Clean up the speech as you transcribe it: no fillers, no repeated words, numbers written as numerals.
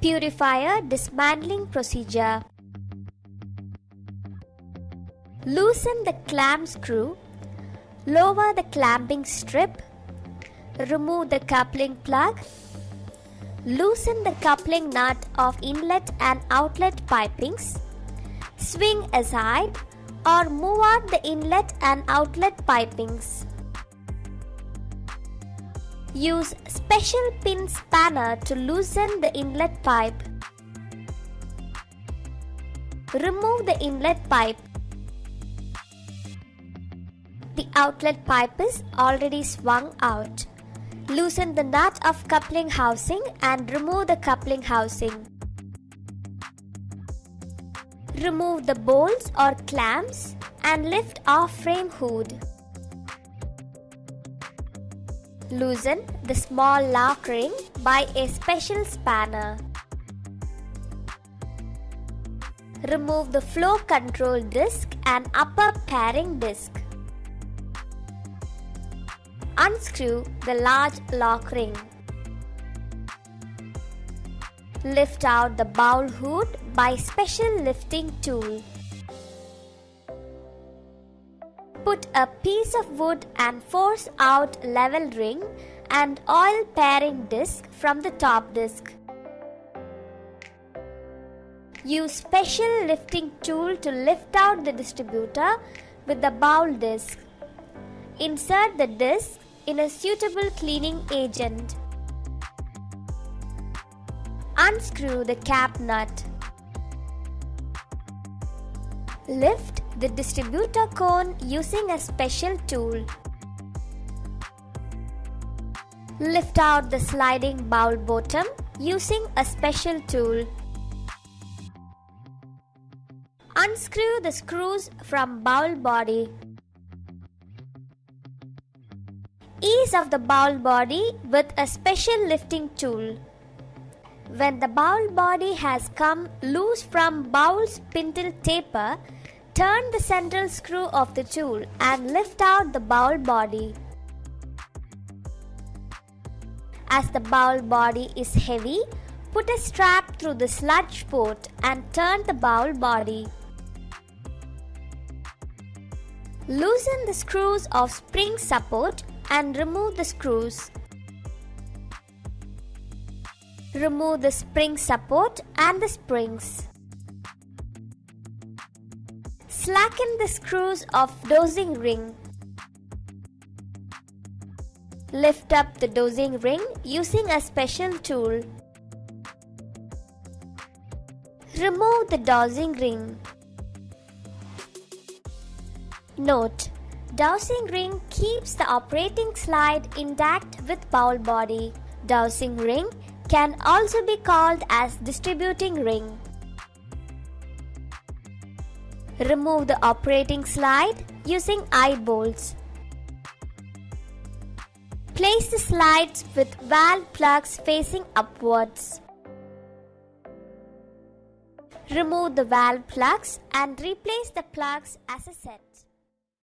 Purifier dismantling procedure. Loosen the clamp screw, lower the clamping strip, remove the coupling plug, loosen the coupling nut of inlet and outlet pipings, swing aside or move out the inlet and outlet pipings. Use special pin spanner to loosen the inlet pipe. Remove the inlet pipe. The outlet pipe is already swung out. Loosen the nut of coupling housing and remove the coupling housing. Remove the bolts or clamps and lift off frame hood. Loosen the small lock ring by a special spanner. Remove the flow control disc and upper pairing disc. Unscrew the large lock ring. Lift out the bowl hood by special lifting tool. Put a piece of wood and force out level ring and oil pairing disc from the top disc. Use special lifting tool to lift out the distributor with the bowl disc. Insert the disc in a suitable cleaning agent. Unscrew the cap nut. Lift the distributor cone using a special tool. Lift out the sliding bowl bottom using a special tool. Unscrew the screws from bowl body. Ease of the bowl body with a special lifting tool. When the bowl body has come loose from bowl spindle taper, turn the central screw of the tool and lift out the bowl body. As the bowl body is heavy, put a strap through the sludge port and turn the bowl body. Loosen the screws of spring support and remove the screws. Remove the spring support and the springs. Slacken the screws of dosing ring. Lift up the dosing ring using a special tool. Remove the dosing ring. Note: dowsing ring keeps the operating slide intact with bowl body. Dowsing ring can also be called as distributing ring. Remove the operating slide using eye bolts. Place the slides with valve plugs facing upwards. Remove the valve plugs and replace the plugs as a set.